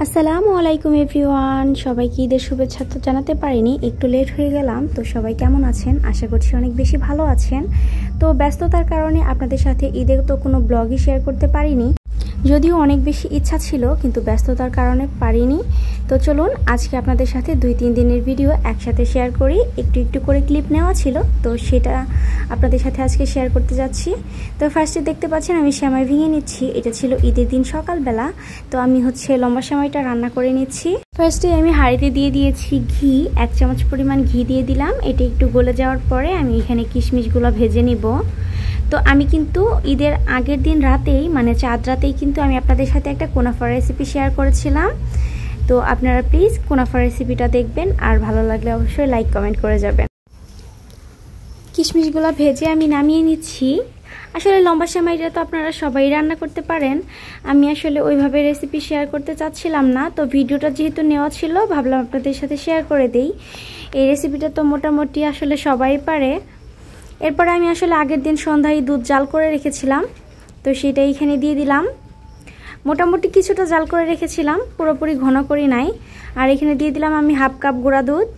আসসালামু আলাইকুম এভরিওয়ান, সবাইকে ঈদের শুভেচ্ছা তো জানাতে পারিনি, একটু লেট হয়ে গেলাম। তো সবাই কেমন আছেন? আশা করছি অনেক বেশি ভালো আছেন। তো ব্যস্ততার কারণে আপনাদের সাথে ঈদের তো কোনো ব্লগই শেয়ার করতে পারিনি, যদিও অনেক বেশি ইচ্ছা ছিল, কিন্তু ব্যস্ততার কারণে পারিনি। তো চলুন আজকে আপনাদের সাথে 2-3 দিনের ভিডিও একসাথে শেয়ার করি। একটু একটু করে ক্লিপ নেওয়া ছিল, তো সেটা আপনাদের সাথে আজকে শেয়ার করতে যাচ্ছি। তো ফার্স্টে দেখতে পাচ্ছেন আমি সেমাই ভেঙে নিচ্ছি। এটা ছিল ঈদের দিন সকালবেলা। তো আমি লম্বা সেমাইটা রান্না করে নিচ্ছি। ফার্স্টে আমি হাঁড়িতে দিয়ে দিয়েছি ঘি, 1 চামচ পরিমাণ ঘি দিয়ে দিলাম। এটা একটু গলে যাওয়ার পরে আমি এখানে কিশমিশগুলো ভেজে নিব। তো আমি কিন্তু ঈদের আগের দিন রাতেই, মানে চাঁদ রাতেই কিন্তু আমি আপনাদের সাথে একটা কুনাফা রেসিপি শেয়ার করেছিলাম। তো আপনারা প্লিজ কুনাফা রেসিপিটা দেখবেন, আর ভালো লাগলে অবশ্যই লাইক কমেন্ট করে যাবেন। কিশমিশগুলো ভেজে আমি নামিয়ে নিচ্ছি। আসলে লম্বা সেমাইটা তো আপনারা সবাই রান্না করতে পারেন, আমি আসলে ওইভাবে রেসিপি শেয়ার করতে চাচ্ছিলাম না। তো ভিডিওটা যেহেতু নেওয়া ছিল, ভাবলাম আপনাদের সাথে শেয়ার করে দেই। এই রেসিপিটা তো মোটামুটি আসলে সবাই পারে। এরপরে আমি আসলে আগের দিন সন্ধ্যায় দুধ জাল করে রেখেছিলাম, তো সেটা এখানে দিয়ে দিলাম। মোটামুটি কিছুটা জাল করে রেখেছিলাম, পুরোপুরি ঘন করি নাই। আর এখানে দিয়ে দিলাম আমি 1/2 কাপ গুঁড়া দুধ।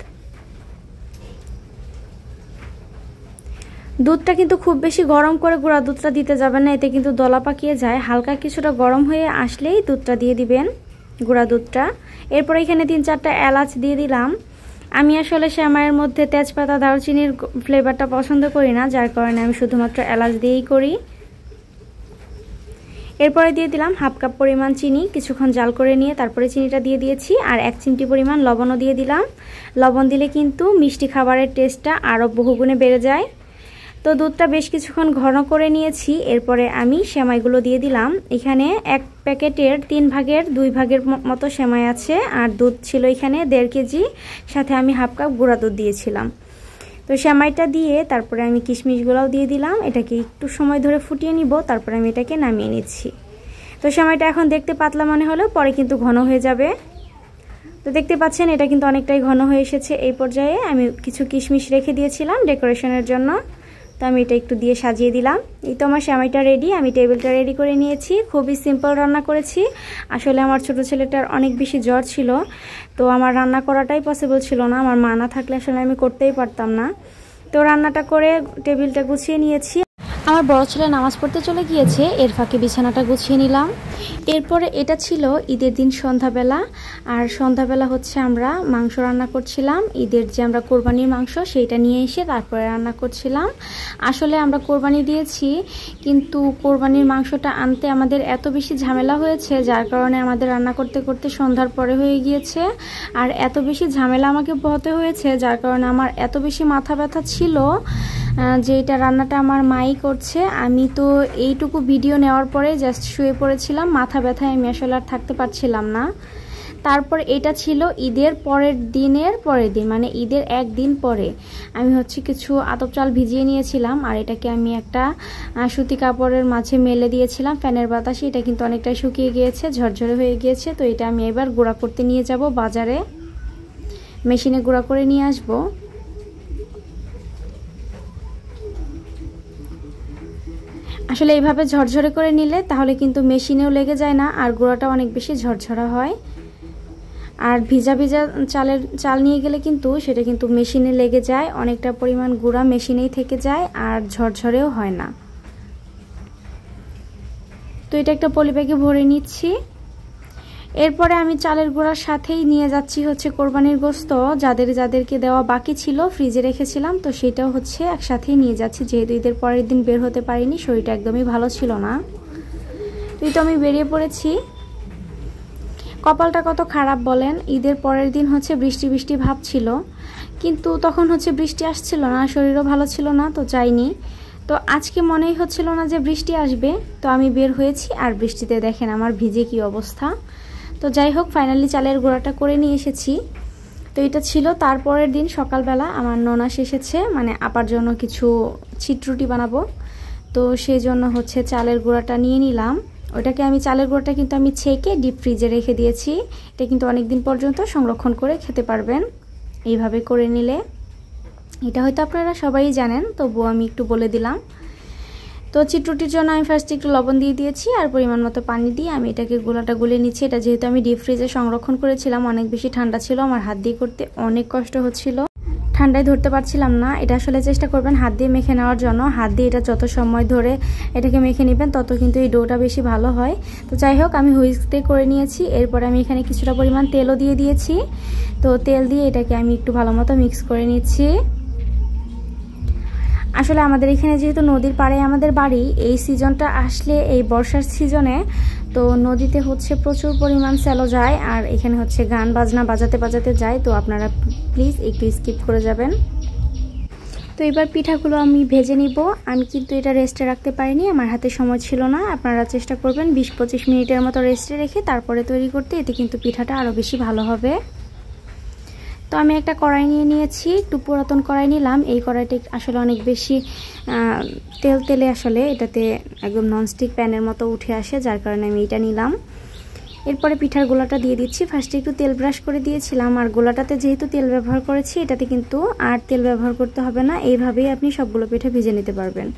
দুধটা কিন্তু খুব বেশি গরম করে গুঁড়া দুধটা দিতে যাবেন না, এতে কিন্তু দলা পাকিয়ে যায়। হালকা কিছুটা গরম হয়ে আসলেই দুধটা দিয়ে দিবেন, গুঁড়া দুধটা। এরপর এখানে 3-4টা এলাচ দিয়ে দিলাম। আমি আসলে সেমাইয়ের মধ্যে তেজপাতা দারুচিনির ফ্লেভারটা পছন্দ করি না, যার কারণে আমি শুধুমাত্র এলাচ দিয়েই করি। এরপরে দিয়ে দিলাম 1/2 কাপ পরিমাণ চিনি। কিছুক্ষণ জাল করে নিয়ে তারপরে চিনিটা দিয়ে দিয়েছি। আর 1 চিমটি পরিমাণ লবণও দিয়ে দিলাম। লবণ দিলে কিন্তু মিষ্টি খাবারের টেস্টটা আরও বহুগুণে বেড়ে যায়। তো দুধটা বেশ কিছুক্ষণ ঘন করে নিয়েছি। এরপরে আমি সেমাইগুলো দিয়ে দিলাম। এখানে 1 প্যাকেটের 3 ভাগের 2 ভাগের মতো সেমাই আছে, আর দুধ ছিল এখানে 1.5 কেজি, সাথে আমি 1/2 কাপ গুঁড়া দুধ দিয়েছিলাম। তো সেমাইটা দিয়ে তারপরে আমি কিশমিশগুলোও দিয়ে দিলাম। এটাকে একটু সময় ধরে ফুটিয়ে নিব, তারপরে আমি এটাকে নামিয়ে নিচ্ছি। তো সেমাইটা এখন দেখতে পাতলা মনে হলেও পরে কিন্তু ঘন হয়ে যাবে। তো দেখতে পাচ্ছেন এটা কিন্তু অনেকটাই ঘন হয়ে এসেছে। এই পর্যায়ে আমি কিছু কিশমিশ রেখে দিয়েছিলাম ডেকোরেশনের জন্য, তো আমি এটা একটু দিয়ে সাজিয়ে দিলাম। এই তো আমার সেমাইটা রেডি। আমি টেবিলটা রেডি করে নিয়েছি। খুবই সিম্পল রান্না করেছি। আসলে আমার ছোট ছেলেটার অনেক বেশি জ্বর ছিল, তো আমার রান্না করাটাই পসিবল ছিল না। আমার মা না থাকলে আসলে আমি করতেই পারতাম না। তো রান্নাটা করে টেবিলটা গুছিয়ে নিয়েছি। আমার বড় ছেলে নামাজ পড়তে চলে গিয়েছে, এর ফাঁকে বিছানাটা গুছিয়ে নিলাম। এরপরে এটা ছিল ঈদের দিন সন্ধ্যাবেলা। আর সন্ধ্যাবেলা আমরা মাংস রান্না করছিলাম। ঈদের যে আমরা কোরবানির মাংস, সেইটা নিয়ে এসে তারপরে রান্না করছিলাম। আসলে আমরা কোরবানি দিয়েছি, কিন্তু কোরবানির মাংসটা আনতে আমাদের এত বেশি ঝামেলা হয়েছে, যার কারণে আমাদের রান্না করতে করতে সন্ধ্যার পরে হয়ে গিয়েছে। আর এত বেশি ঝামেলা আমাকে পোহাতে হয়েছে, যার কারণে আমার এত বেশি মাথা ব্যথা ছিল যে এটা রান্নাটা আমার মাই করছে। আমি তো এইটুকু ভিডিও নেওয়ার পরে জাস্ট শুয়ে পড়েছিলাম, মাথা ব্যথায় আমি আসলে আর থাকতে পারছিলাম না। তারপর এটা ছিল ঈদের পরের দিন, মানে ঈদের 1 দিন পরে আমি কিছু আতপ চাল ভিজিয়ে নিয়েছিলাম। আর এটাকে আমি একটা সুতি কাপড়ের মাঝে মেলে দিয়েছিলাম ফ্যানের বাতাসে। এটা কিন্তু অনেকটাই শুকিয়ে গিয়েছে, ঝরঝরে হয়ে গিয়েছে। তো এটা আমি এবার গুঁড়া করতে নিয়ে যাব বাজারে, মেশিনে গুঁড়া করে নিয়ে আসবো। আসলে এইভাবে ঝরঝরে করে নিলে তাহলে কিন্তু মেশিনেও লেগে যায় না, আর গুঁড়াটা অনেক বেশি ঝরঝরা হয়। আর ভিজা ভিজা চাল নিয়ে গেলে কিন্তু সেটা কিন্তু মেশিনে লেগে যায়, অনেকটা পরিমাণ গুঁড়া মেশিনেই থেকে যায়, আর ঝরঝরেও হয় না। তো এটা একটা পলিব্যাগে ভরে নিচ্ছি। এরপরে আমি চালের গুঁড়ার সাথেই নিয়ে যাচ্ছি কোরবানির গোশত, যাদেরকে দেওয়া বাকি ছিল ফ্রিজে রেখেছিলাম, তো সেটাও একসাথেই নিয়ে যাচ্ছি। যেহেতু ঈদের পরের দিন বের হতে পারিনি, শরীরটা একদমই ভালো ছিল না। তো আমি বেরিয়ে পড়েছি। কপালটা কত খারাপ বলেন, ঈদের পরের দিন বৃষ্টি বৃষ্টি ভাব ছিল, কিন্তু তখন বৃষ্টি আসছিল না, শরীরও ভালো ছিল না, তো যাইনি। তো আজকে মনেই হচ্ছিল না যে বৃষ্টি আসবে, তো আমি বের হয়েছি, আর বৃষ্টিতে দেখেন আমার ভিজে কি অবস্থা। তো যাই হোক, ফাইনালি চালের গুঁড়াটা করে নিয়ে এসেছি। তো এটা ছিল তারপরের দিন সকালবেলা। আমার ননাস এসেছে, মানে আপার জন্য কিছু চিটরুটি বানাবো, তো সেই জন্য চালের গুঁড়াটা নিয়ে নিলাম। ওটাকে আমি চালের গুঁড়াটা কিন্তু আমি ছেঁকে ডিপ ফ্রিজে রেখে দিয়েছি। এটা কিন্তু অনেক দিন পর্যন্ত সংরক্ষণ করে খেতে পারবেন এইভাবে করে নিলে। এটা হয়তো আপনারা সবাই জানেন, তবুও আমি একটু বলে দিলাম। তো চিটরুটির জন্য আমি ফার্স্টে একটু লবণ দিয়ে দিয়েছি আর পরিমাণ মতো পানি দিয়ে আমি এটাকে গোলাটা গুলে নিচ্ছি। এটা যেহেতু আমি ডিপ ফ্রিজে সংরক্ষণ করেছিলাম, অনেক বেশি ঠান্ডা ছিল, আমার হাত দিয়ে করতে অনেক কষ্ট হচ্ছিল, ঠান্ডায় ধরতে পারছিলাম না। এটা আসলে চেষ্টা করবেন হাত দিয়ে মেখে নেওয়ার জন্য। হাত দিয়ে এটা যত সময় ধরে এটাকে মেখে নেবেন তত কিন্তু এই ডোটা বেশি ভালো হয়। তো যাই হোক, আমি হুইস্কে করে নিয়েছি। এরপর আমি এখানে কিছুটা পরিমাণ তেলও দিয়ে দিয়েছি। তো তেল দিয়ে এটাকে আমি একটু ভালো মতো মিক্স করে নিচ্ছি। আসলে আমাদের এখানে যেহেতু নদীর পাড়ে আমাদের বাড়ি, এই সিজনটা আসলে এই বর্ষার সিজনে তো নদীতে হচ্ছে প্রচুর পরিমাণ স্যালো যায়, আর এখানে হচ্ছে গান বাজনা বাজাতে বাজাতে যায়। তো আপনারা প্লিজ একটু স্কিপ করে যাবেন। তো এবার পিঠাগুলো আমি ভেজে নিব। আমি কিন্তু এটা রেস্টে রাখতে পারিনি, আমার হাতে সময় ছিল না। আপনারা চেষ্টা করবেন 20-25 মিনিটের মতো রেস্টে রেখে তারপরে তৈরি করতে, এতে কিন্তু পিঠাটা আরও বেশি ভালো হবে। তো আমি একটা কড়াই নিয়ে নিয়েছি, একটু পুরাতন কড়াই নিলাম। এই কড়াইটা আসলে অনেক বেশি তেলে আসলে এটাতে একদম ননস্টিক প্যানের মতো উঠে আসে, যার কারণে আমি এটা নিলাম। এরপরে পিঠার গোলাটা দিয়ে দিচ্ছি। ফার্স্টে একটু তেল ব্রাশ করে দিয়েছিলাম, আর গোলাটাতে যেহেতু তেল ব্যবহার করেছি এটাতে কিন্তু আর তেল ব্যবহার করতে হবে না। এইভাবেই আপনি সবগুলো পিঠা ভেজে নিতে পারবেন।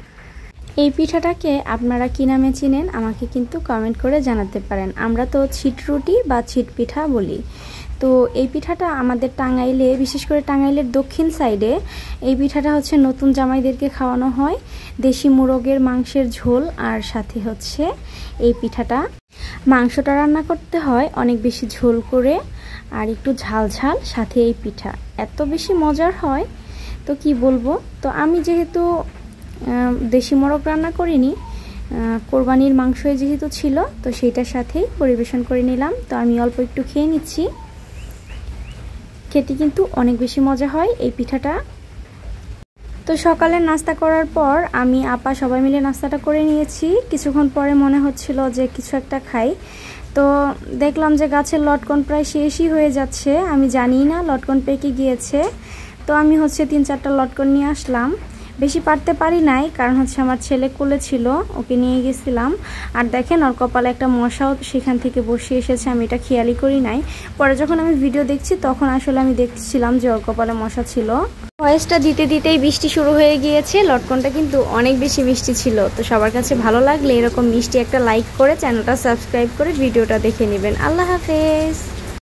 এই পিঠাটাকে আপনারা কি নামে চিনেন আমাকে কিন্তু কমেন্ট করে জানাতে পারেন। আমরা তো ছিট রুটি বা ছিট পিঠা বলি। তো এই পিঠাটা আমাদের টাঙ্গাইলে, বিশেষ করে টাঙ্গাইলের দক্ষিণ সাইডে এই পিঠাটা হচ্ছে নতুন জামাইদেরকে খাওয়ানো হয়। দেশি মুরগের মাংসের ঝোল আর সাথে হচ্ছে এই পিঠাটা। মাংসটা রান্না করতে হয় অনেক বেশি ঝোল করে আর একটু ঝাল ঝাল, সাথে এই পিঠা এত বেশি মজার হয় তো কি বলবো। তো আমি যেহেতু দেশি মোরগ রান্না করিনি, কোরবানির মাংসই যেহেতু ছিল, তো সেইটার সাথেই পরিবেশন করে নিলাম। তো আমি অল্প একটু খেয়ে নিচ্ছি। খেতে কিন্তু অনেক বেশি মজা হয় এই পিঠাটা। তো সকালের নাস্তা করার পর আমি আপা সবাই মিলে নাস্তাটা করে নিয়েছি। কিছুক্ষণ পরে মনে হচ্ছিল যে কিছু একটা খাই। তো দেখলাম যে গাছের লটকন প্রায় শেষই হয়ে যাচ্ছে, আমি জানি না লটকন পেকে গিয়েছে। তো আমি হচ্ছে 3-4টা লটকন নিয়ে আসলাম। বেশি পারতে পারি নাই, কারণ হচ্ছে আমার ছেলে কোলে ছিল, ওকে নিয়ে গেছিলাম। আর দেখেন ওর কপালে একটা মশাও সেখান থেকে বসে এসেছে, আমি এটা খেয়ালই করি নাই। পরে যখন আমি ভিডিও দেখছি তখন আসলে আমি দেখছিলাম যে ওর কপালে মশা ছিল। ভয়েসটা দিতে দিতেই বৃষ্টি শুরু হয়ে গিয়েছে। লটকনটা কিন্তু অনেক বেশি মিষ্টি ছিল। তো সবার কাছে ভালো লাগলে এরকম মিষ্টি একটা লাইক করে চ্যানেলটা সাবস্ক্রাইব করে ভিডিওটা দেখে নেবেন। আল্লাহ হাফেজ।